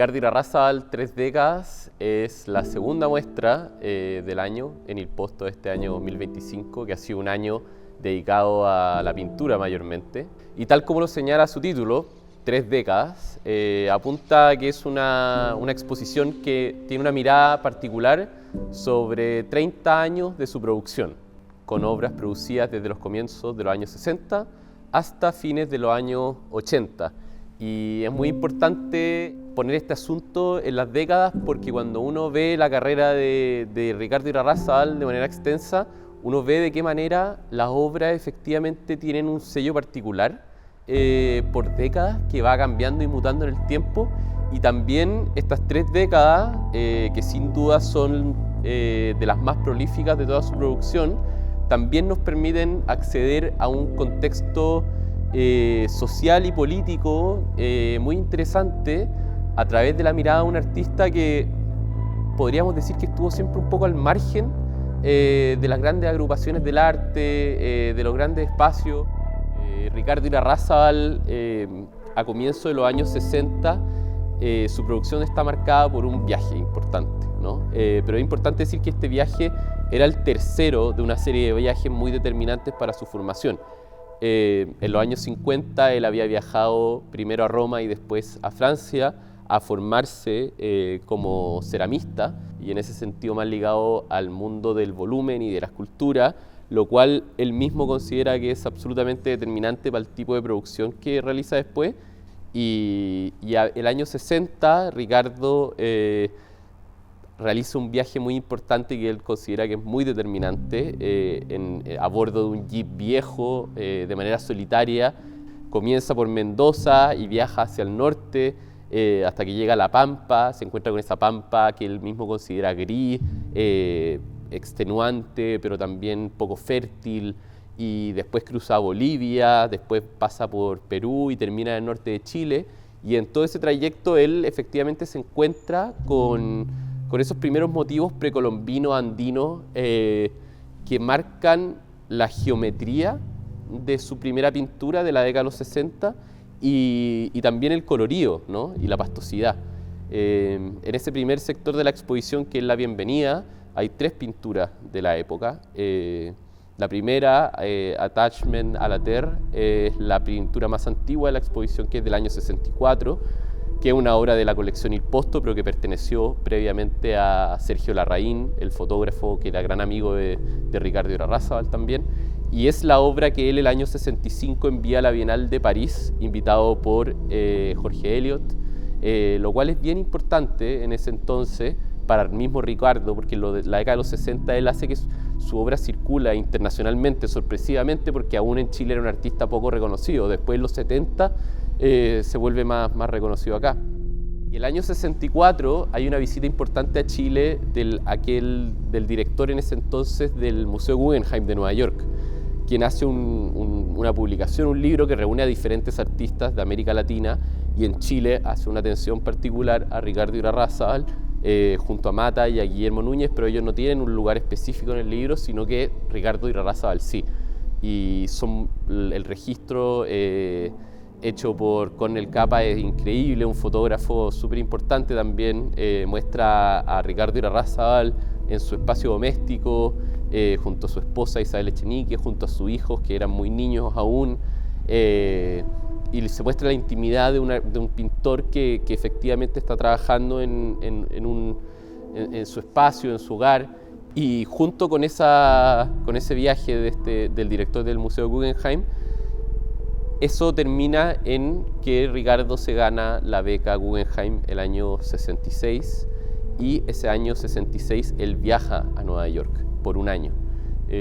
Ricardo Irarrázaval, 3 décadas, es la segunda muestra del año en Il Posto de este año 2025, que ha sido un año dedicado a la pintura mayormente. Y tal como lo señala su título, 3 décadas, apunta a que es una exposición que tiene una mirada particular sobre 30 años de su producción, con obras producidas desde los comienzos de los años 60 hasta fines de los años 80. Y es muy importante poner este asunto en las décadas porque cuando uno ve la carrera de Ricardo Irarrázaval de manera extensa, uno ve de qué manera las obras efectivamente tienen un sello particular por décadas que va cambiando y mutando en el tiempo. Y también estas 3 décadas, que sin duda son de las más prolíficas de toda su producción, también nos permiten acceder a un contexto social y político muy interesante a través de la mirada de un artista que podríamos decir que estuvo siempre un poco al margen de las grandes agrupaciones del arte, de los grandes espacios. Ricardo Irarrázaval, a comienzos de los años 60, su producción está marcada por un viaje importante, ¿no? Pero es importante decir que este viaje era el tercero de una serie de viajes muy determinantes para su formación. En los años 50 él había viajado primero a Roma y después a Francia a formarse como ceramista y en ese sentido más ligado al mundo del volumen y de la escultura, lo cual él mismo considera que es absolutamente determinante para el tipo de producción que realiza después. Y el año 60 Ricardo realiza un viaje muy importante que él considera que es muy determinante a bordo de un jeep viejo, de manera solitaria. Comienza por Mendoza y viaja hacia el norte hasta que llega a La Pampa, se encuentra con esa Pampa que él mismo considera gris, extenuante, pero también poco fértil, y después cruza a Bolivia, después pasa por Perú y termina en el norte de Chile. Y en todo ese trayecto él efectivamente se encuentra con esos primeros motivos precolombinos andinos que marcan la geometría de su primera pintura de la década de los 60 y también el colorido, ¿no? Y la pastosidad. En ese primer sector de la exposición, que es la Bienvenida, hay 3 pinturas de la época. La primera, Attachment à la Terre, es la pintura más antigua de la exposición, que es del año 64, que es una obra de la colección Il Posto, pero que perteneció previamente a Sergio Larraín, el fotógrafo que era gran amigo de Ricardo Irarrázaval también. Y es la obra que él el año 65 envía a la Bienal de París, invitado por Jorge Elliott, lo cual es bien importante en ese entonces para el mismo Ricardo, porque en la década de los 60 él hace que su obra circula internacionalmente, sorpresivamente, porque aún en Chile era un artista poco reconocido. Después en los 70 se vuelve más reconocido acá. Y el año 64 hay una visita importante a Chile del director en ese entonces del Museo Guggenheim de Nueva York, quien hace una publicación, un libro que reúne a diferentes artistas de América Latina, y en Chile hace una atención particular a Ricardo Irarrázaval junto a Mata y a Guillermo Núñez, pero ellos no tienen un lugar específico en el libro, sino que Ricardo Irarrázaval sí. Y el registro hecho por Cornel Capa es increíble, un fotógrafo súper importante también, muestra a Ricardo Irarrázaval en su espacio doméstico, junto a su esposa Isabel Echenique, junto a sus hijos que eran muy niños aún, y se muestra la intimidad de un pintor que efectivamente está trabajando en su espacio, en su hogar. Y junto con ese viaje del director del Museo Guggenheim, eso termina en que Ricardo se gana la beca Guggenheim el año 66, y ese año 66 él viaja a Nueva York por un año. Y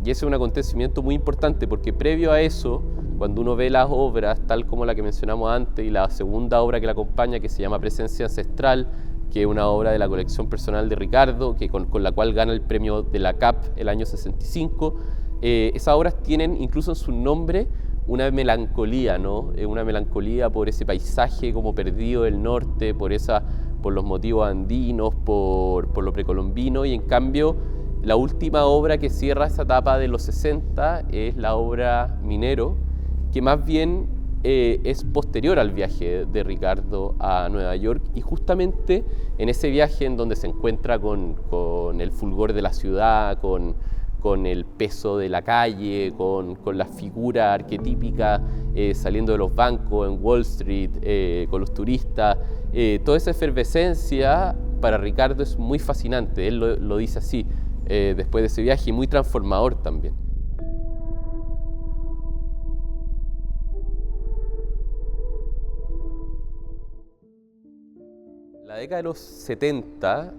ese es un acontecimiento muy importante porque previo a eso, cuando uno ve las obras tal como la que mencionamos antes y la segunda obra que la acompaña, que se llama Presencia Ancestral, que es una obra de la colección personal de Ricardo, con la cual gana el premio de la CAP el año 65, esas obras tienen incluso en su nombre una melancolía, ¿no? Una melancolía por ese paisaje como perdido del norte, por los motivos andinos, por lo precolombino, y en cambio la última obra que cierra esa etapa de los 60 es la obra Minero, que más bien es posterior al viaje de Ricardo a Nueva York, y justamente en ese viaje en donde se encuentra con el fulgor de la ciudad, con el peso de la calle, con las figuras arquetípicas saliendo de los bancos en Wall Street, con los turistas, toda esa efervescencia para Ricardo es muy fascinante, él lo dice así, después de ese viaje, y muy transformador también. La década de los 70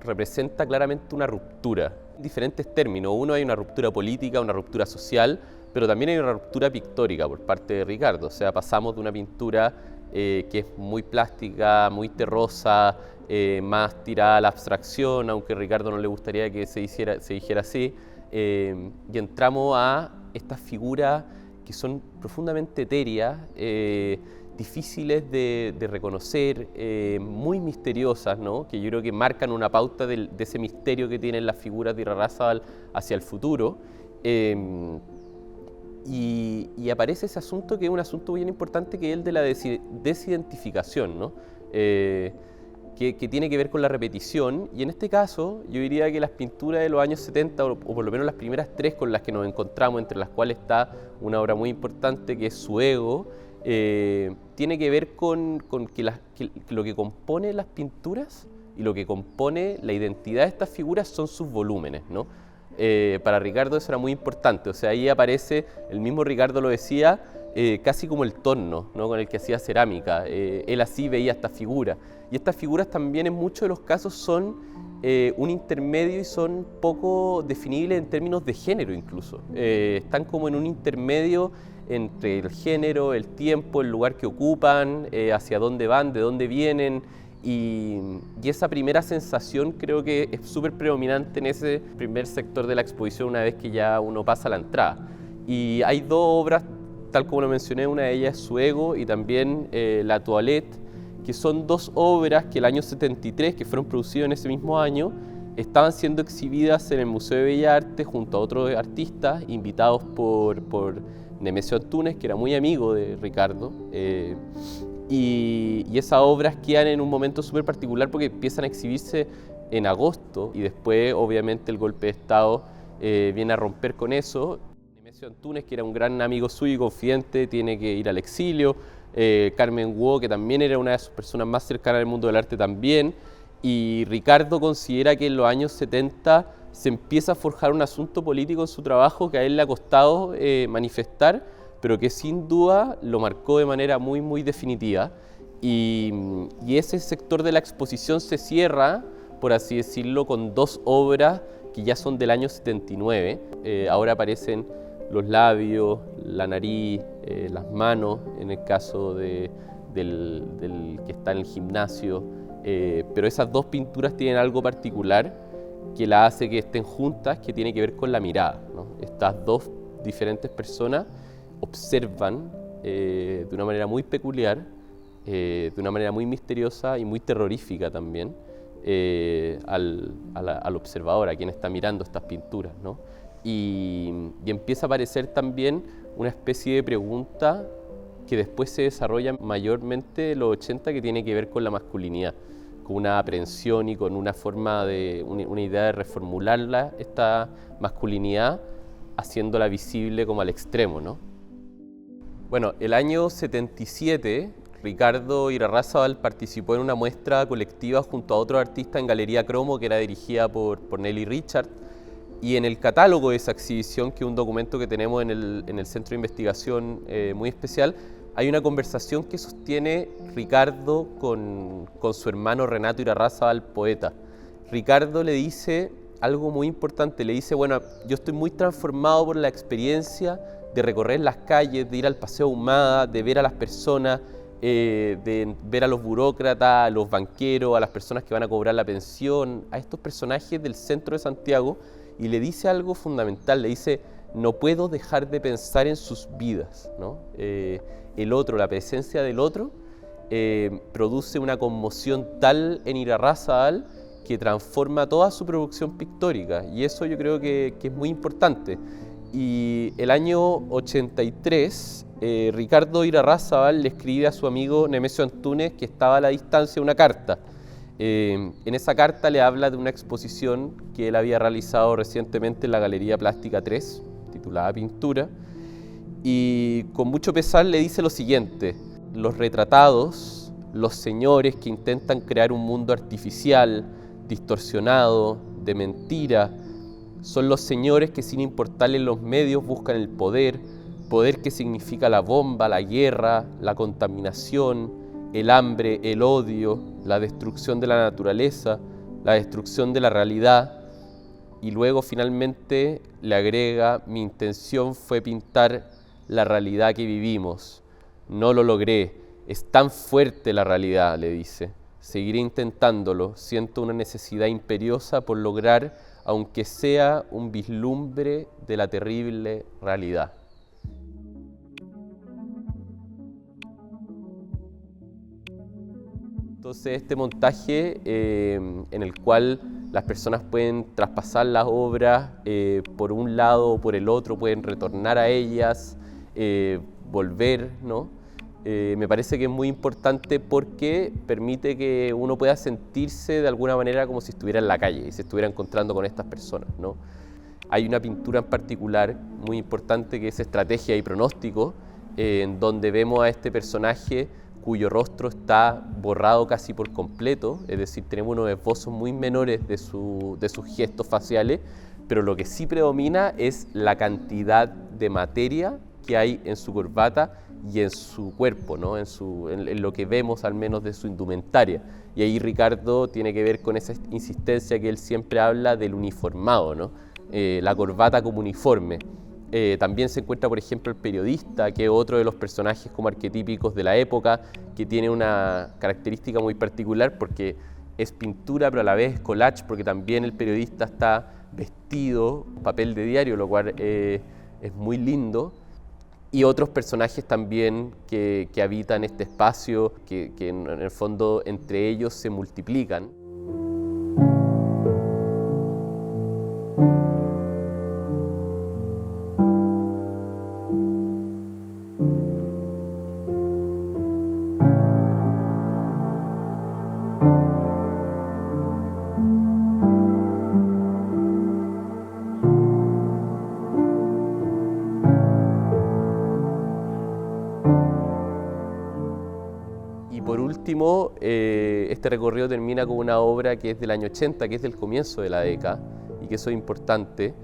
representa claramente una ruptura, en diferentes términos. Uno, hay una ruptura política, una ruptura social, pero también hay una ruptura pictórica por parte de Ricardo. O sea, pasamos de una pintura que es muy plástica, muy terrosa, más tirada a la abstracción, aunque a Ricardo no le gustaría que se dijera así, y entramos a estas figuras que son profundamente etéreas, difíciles de reconocer, muy misteriosas, ¿no? Que yo creo que marcan una pauta de ese misterio que tienen las figuras de Irarrázaval hacia el futuro. Y aparece ese asunto, que es un asunto bien importante, que es el de la desidentificación, ¿no? Que tiene que ver con la repetición, y en este caso yo diría que las pinturas de los años 70, o por lo menos las primeras tres con las que nos encontramos, entre las cuales está una obra muy importante que es Su ego, tiene que ver con que lo que compone las pinturas y lo que compone la identidad de estas figuras son sus volúmenes, ¿no? Para Ricardo eso era muy importante, o sea, ahí aparece, el mismo Ricardo lo decía, casi como el torno, ¿no? Con el que hacía cerámica, él así veía estas figuras, y estas figuras también en muchos de los casos son un intermedio y son poco definibles en términos de género incluso, están como en un intermedio entre el género, el tiempo, el lugar que ocupan, hacia dónde van, de dónde vienen, y esa primera sensación creo que es súper predominante en ese primer sector de la exposición una vez que ya uno pasa la entrada. Y hay dos obras, tal como lo mencioné, una de ellas es Su ego y también La Toilette, que son dos obras que el año 73, que fueron producidas en ese mismo año, estaban siendo exhibidas en el Museo de Bellas Artes junto a otros artistas invitados por Nemesio Antunes, que era muy amigo de Ricardo, y esas obras quedan en un momento súper particular porque empiezan a exhibirse en agosto, y después obviamente el golpe de Estado viene a romper con eso. Nemesio Antunes, que era un gran amigo suyo y confidente, tiene que ir al exilio, Carmen Guo, que también era una de sus personas más cercanas al mundo del arte también, y Ricardo considera que en los años 70 se empieza a forjar un asunto político en su trabajo que a él le ha costado manifestar, pero que sin duda lo marcó de manera muy, muy definitiva. Y ese sector de la exposición se cierra, por así decirlo, con dos obras que ya son del año 79. Ahora aparecen los labios, la nariz, las manos, en el caso del que está en el gimnasio. Pero esas dos pinturas tienen algo particular que la hace que estén juntas, que tiene que ver con la mirada, ¿no? Estas dos diferentes personas observan de una manera muy peculiar, de una manera muy misteriosa y muy terrorífica también al observador, a quien está mirando estas pinturas, ¿no? Y empieza a aparecer también una especie de pregunta que después se desarrolla mayormente en los 80, que tiene que ver con la masculinidad, con una aprehensión y con una forma de, una idea de reformularla, esta masculinidad, haciéndola visible como al extremo, ¿no? Bueno, el año 77, Ricardo Irarrázaval participó en una muestra colectiva junto a otros artistas en Galería Cromo, que era dirigida por Nelly Richard, y en el catálogo de esa exhibición, que es un documento que tenemos en el Centro de Investigación muy especial, hay una conversación que sostiene Ricardo con su hermano Renato Irarrázaval, poeta. Ricardo le dice algo muy importante, le dice, bueno, yo estoy muy transformado por la experiencia de recorrer las calles, de ir al Paseo Ahumada, de ver a las personas, de ver a los burócratas, a los banqueros, a las personas que van a cobrar la pensión, a estos personajes del centro de Santiago, y le dice algo fundamental, le dice, no puedo dejar de pensar en sus vidas, ¿no? El otro, la presencia del otro, produce una conmoción tal en Irarrázaval que transforma toda su producción pictórica, y eso yo creo que es muy importante. Y el año 83, Ricardo Irarrázaval le escribe a su amigo Nemesio Antúnez, que estaba a la distancia, una carta. En esa carta le habla de una exposición que él había realizado recientemente en la Galería Plástica 3, titulada Pintura, y con mucho pesar le dice lo siguiente: los retratados, los señores que intentan crear un mundo artificial, distorsionado, de mentira, son los señores que sin importarles los medios buscan el poder, poder que significa la bomba, la guerra, la contaminación, el hambre, el odio, la destrucción de la naturaleza, la destrucción de la realidad. Y luego finalmente le agrega: mi intención fue pintar la realidad que vivimos. No lo logré, es tan fuerte la realidad, le dice. Seguiré intentándolo, siento una necesidad imperiosa por lograr, aunque sea un vislumbre de la terrible realidad. Entonces este montaje en el cual las personas pueden traspasar las obras por un lado o por el otro, pueden retornar a ellas, volver, ¿no? Me parece que es muy importante porque permite que uno pueda sentirse de alguna manera como si estuviera en la calle y se estuviera encontrando con estas personas, ¿no? Hay una pintura en particular muy importante que es Estrategia y Pronóstico, en donde vemos a este personaje cuyo rostro está borrado casi por completo, es decir, tenemos unos esbozos muy menores de sus gestos faciales, pero lo que sí predomina es la cantidad de materia que hay en su corbata y en su cuerpo, ¿no? en lo que vemos al menos de su indumentaria. Y ahí Ricardo tiene que ver con esa insistencia que él siempre habla del uniformado, ¿no? La corbata como uniforme. También se encuentra, por ejemplo, el periodista, que es otro de los personajes como arquetípicos de la época, que tiene una característica muy particular porque es pintura, pero a la vez es collage, porque también el periodista está vestido en papel de diario, lo cual es muy lindo. Y otros personajes también que habitan este espacio, que en el fondo entre ellos se multiplican. Por último, este recorrido termina con una obra que es del año 80, que es del comienzo de la década, y que eso es importante,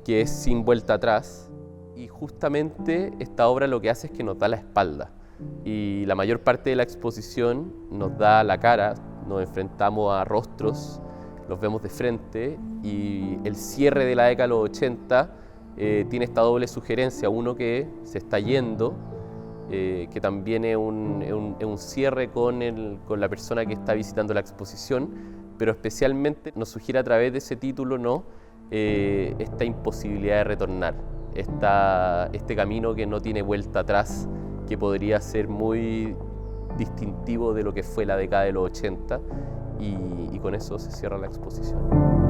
que es Sin vuelta atrás. Y justamente esta obra lo que hace es que nos da la espalda. Y la mayor parte de la exposición nos da la cara, nos enfrentamos a rostros, los vemos de frente, y el cierre de la década de los 80 tiene esta doble sugerencia: uno que se está yendo, que también es un cierre con la persona que está visitando la exposición, pero especialmente nos sugiere a través de ese título, ¿no? Esta imposibilidad de retornar, este camino que no tiene vuelta atrás, que podría ser muy distintivo de lo que fue la década de los 80, y con eso se cierra la exposición.